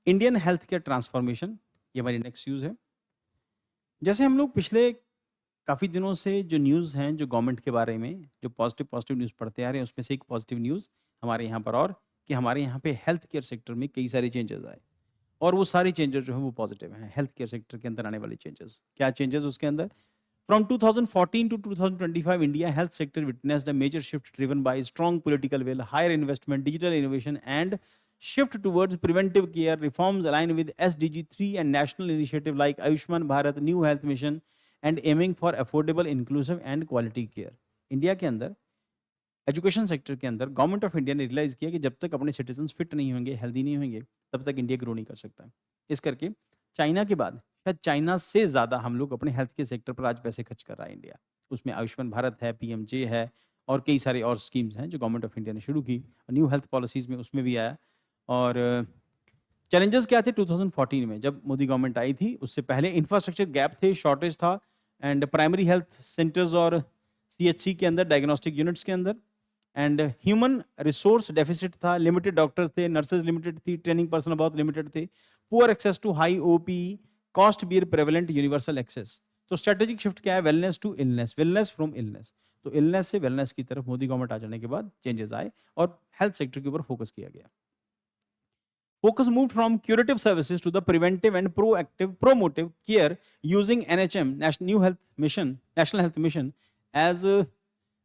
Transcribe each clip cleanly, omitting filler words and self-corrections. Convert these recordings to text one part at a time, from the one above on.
Indian health care transformation, ये हमारी next news है। जैसे हम लोग पिछले काफ़ी दिनों से जो न्यूज़ हैं, जो गवर्नमेंट के बारे में, जो पॉज़िटिव न्यूज़ पढ़ते आ रहे हैं, उसमें से एक पॉज़िटिव न्यूज़ हमारे यहाँ पर और कि हमारे यहाँ पे हेल्थ केयर सेक्टर में कई सारे चेंजेज़ आए और वो सारे चेंजेज़ जो हैं वो पॉज़िटिव हैं। हेल्थ केयर सेक्टर के अंदर आने वाले चेंजेज़, क्या चेंजेज़ उसके अंदर? From 2014 to 2025, India health sector witnessed a major shift driven by strong political will, higher investment, digital innovation, and shift towards preventive care. Reforms aligned with SDG 3 and national initiative like Ayushman Bharat, New Health Mission, and aiming for affordable, inclusive, and quality care. India के अंदर education sector के अंदर government of India ने realise किया कि जब तक अपने सिटीजन्स फिट नहीं होंगे, हेल्दी नहीं होंगे, तब तक इंडिया ग्रो नहीं कर सकता। इस करके चाइना के बाद शायद चाइना से ज़्यादा हम लोग अपने हेल्थ के सेक्टर पर आज पैसे खर्च कर रहा है इंडिया। उसमें आयुष्मान भारत है, पीएमजे है और कई सारे और स्कीम्स हैं जो गवर्नमेंट ऑफ इंडिया ने शुरू की। न्यू हेल्थ पॉलिसीज़ में उसमें भी आया। और चैलेंजेस क्या थे 2014 में जब मोदी गवर्नमेंट आई थी? उससे पहले इंफ्रास्ट्रक्चर गैप थे, शॉर्टेज था एंड प्राइमरी हेल्थ सेंटर्स और सीएचसी के अंदर, डायग्नोस्टिक यूनिट्स के अंदर एंड ह्यूमन रिसोर्स डेफिसिट था, लिमिटेड डॉक्टर्स थे, नर्सेज लिमिटेड थी, ट्रेनिंग पर्सनल बहुत लिमिटेड थे, poor access to high OP, cost bear prevalent, universal access. तो स्ट्रेटेजिक शिफ्ट क्या है? Wellness to illness, wellness from illness. तो इलनेस से वेलनेस की तरफ मोदी गवर्नमेंट आ जाने के बाद चेंजेस आए और हेल्थ सेक्टर के ऊपर फोकस किया गया। Focus moved from curative services to the preventive and promotive care using NHM, National Health Mission, as a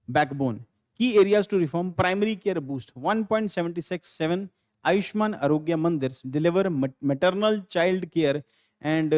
backbone. Key areas to reform: primary care boost, 1.767 Ayushman Arogya Mandirs deliver maternal child care and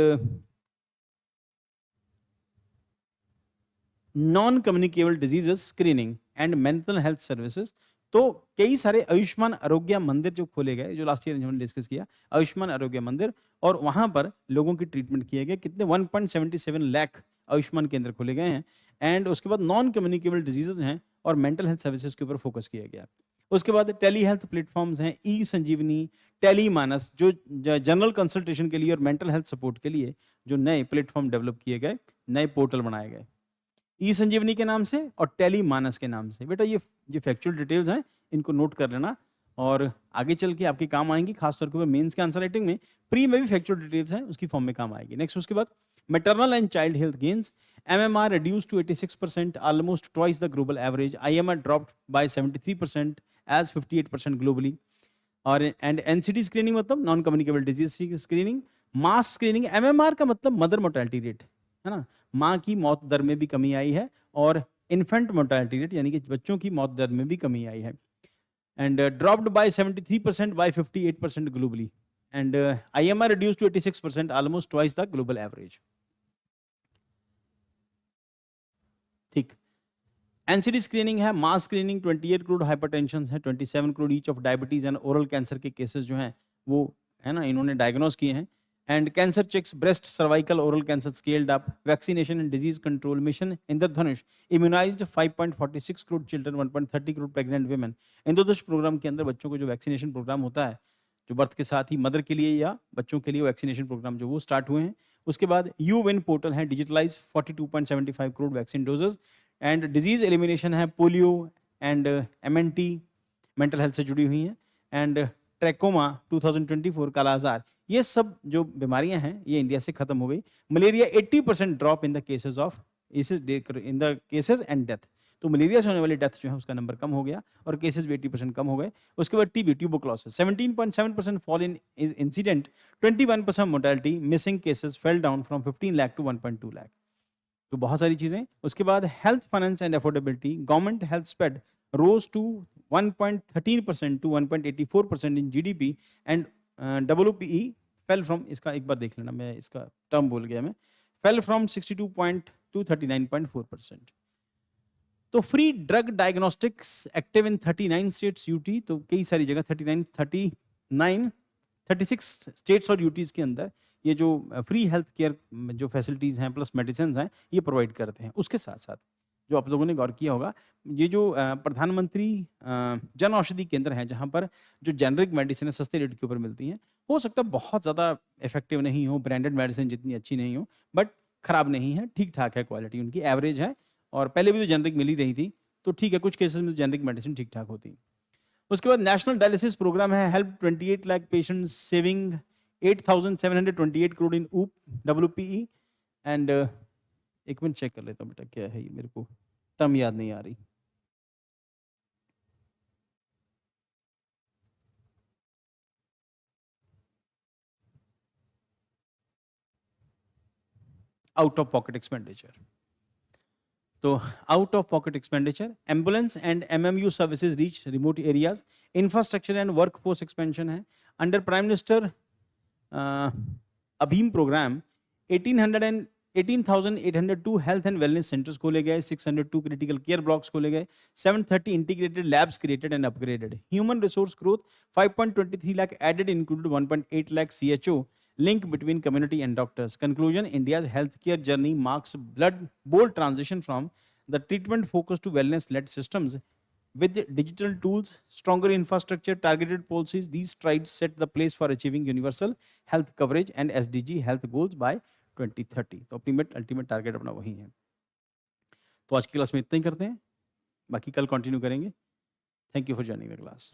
non-communicable diseases screening and mental health services। तो कई सारे आयुष्मान आरोग्य मंदिर जो खोले गए, जो last year हमने डिस्कस किया, आयुष्मान आरोग्य मंदिर, और वहां पर लोगों की ट्रीटमेंट किए गए। कितने? 1.77 लाख आयुष्मान केंद्र खोले गए हैं एंड उसके बाद नॉन कम्युनिकेबल डिजीजेज हैं और मेंटल हेल्थ सर्विसेज के ऊपर फोकस किया गया। उसके बाद टेली हेल्थ प्लेटफॉर्म्स हैं, ई संजीवनी, टेली मानस, जो जनरल कंसल्टेशन के लिए और मेंटल हेल्थ सपोर्ट के लिए जो नए प्लेटफॉर्म डेवलप किए गए, नए पोर्टल बनाए गए ई संजीवनी के नाम से और टेली मानस के नाम से। बेटा ये फैक्चुअल डिटेल्स हैं, इनको नोट कर लेना और आगे चल के आपके काम आएंगी, खासतौर के ऊपर मेंस के आंसर राइटिंग में। प्री में भी फैक्चुअल डिटेल्स हैं, उसकी फॉर्म में काम आएगी। नेक्स्ट उसके बाद maternal and child health gains, MMR reduced to 86%, almost twice the global average. IMR dropped by 73% as 58% globally. और एंड NCD स्क्रीनिंग मतलब नॉन कम्युनिकेबल डिजीज स्क्रीनिंग, मास स्क्रीनिंग, MMR का मतलब मदर मोर्टेलिटी रेट है ना, माँ की मौत दर में भी कमी आई है और इन्फेंट मोर्टेलिटी रेट यानी कि बच्चों की मौत दर में भी कमी आई है। And dropped by 73% by 58% globally and IMR reduce to 86%, almost twice the global average. ठीक, एनसीडी स्क्रीनिंग है, मास स्क्रीनिंग 28 करोड़ हाइपरटेंशन है, 27 crore each of diabetes and oral cancer के केसेस जो हैं वो है ना इन्होंने डायग्नोज किए हैं। And cancer checks, breast, cervical, oral cancer scaled up, vaccination and disease control mission Indradhanush immunized 5.46 crore children, 1.30 crore pregnant women. Indradhanush program के अंदर बच्चों को जो वैक्सीनेशन प्रोग्राम होता है, जो बर्थ के साथ ही मदर के लिए या बच्चों के लिए वैक्सीनेशन प्रोग्राम जो वो स्टार्ट हुए हैं। उसके बाद यू विन पोर्टल है, digitalise 42.75 crore vaccine doses and disease elimination है, polio and MNT mental health से जुड़ी हुई हैं एंड ट्रैकोमा 2024 काला आजार, ये सब जो बीमारियां हैं ये इंडिया से खत्म हो गई। Malaria 80% drop in the cases of in the cases and death. तो मलेरिया से होने वाली डेथ जो है उसका नंबर कम हो गया और केसेस भी 80% कम हो गए। उसके बाद TB, tuberculosis 17.7% fall in incident, 21% mortality, missing cases fell down from 15 lakh to 1.2 lakh. तो बहुत सारी चीजें। उसके बाद health finance and affordability, government health spend rose to 1.13% to 1.84% in GDP and WPE fell from, इसका एक बार देख लेना, मैं इसका टर्म भूल गया, मैं फेल फ्रॉम 62 to 39.4%। तो free drug diagnostics active in 39 states UT, तो कई सारी जगह 36 स्टेट्स और यूटीज के अंदर ये जो फ्री हेल्थ केयर जो फैसिलिटीज हैं प्लस मेडिसिन हैं ये प्रोवाइड करते हैं। उसके साथ साथ जो आप लोगों ने गौर किया होगा, ये जो प्रधानमंत्री जन औषधि केंद्र हैं जहाँ पर जो जेनरिक मेडिसिन है सस्ते रेट के ऊपर मिलती हैं, हो सकता है बहुत ज़्यादा इफेक्टिव नहीं हो, ब्रांडेड मेडिसिन जितनी अच्छी नहीं हो, बट खराब नहीं है, ठीक ठाक है, क्वालिटी उनकी एवरेज है। और पहले भी तो जेनरिक मिल ही रही थी, तो ठीक है, कुछ केसेस में जेनरिक मेडिसिन ठीक ठाक होती। उसके बाद नेशनल डायलिसिस प्रोग्राम है, help 28 lakh patients saving 8,728 crore in WPE and एक मिनट चेक कर लेता हूँ बेटा क्या है ये, मेरे को टर्म याद नहीं आ रही। आउट ऑफ पॉकेट एक्सपेंडिचर, तो out of pocket expenditure, ambulance and MMU services reach remote areas, infrastructure and workforce expansion है। अंडर प्राइम मिनिस्टर अभीम program 18,802 health and wellness centres खोले गए, 602 क्रिटिकल केयर ब्लॉक्स खोले गए, 730 integrated labs created and upgraded. Human resource growth 5.23 lakh added, included 1.8 lakh CHO, link between community and doctors. Conclusion: India's healthcare journey marks bold transition from the treatment focused to wellness led systems. With digital tools, stronger infrastructure, targeted policies, these strides set the place for achieving universal health coverage and SDG health goals by 2030. तो ultimate target अपना वही है। तो आज की class में इतना ही करते हैं, बाकी कल कंटिन्यू करेंगे। Thank you for joining the class.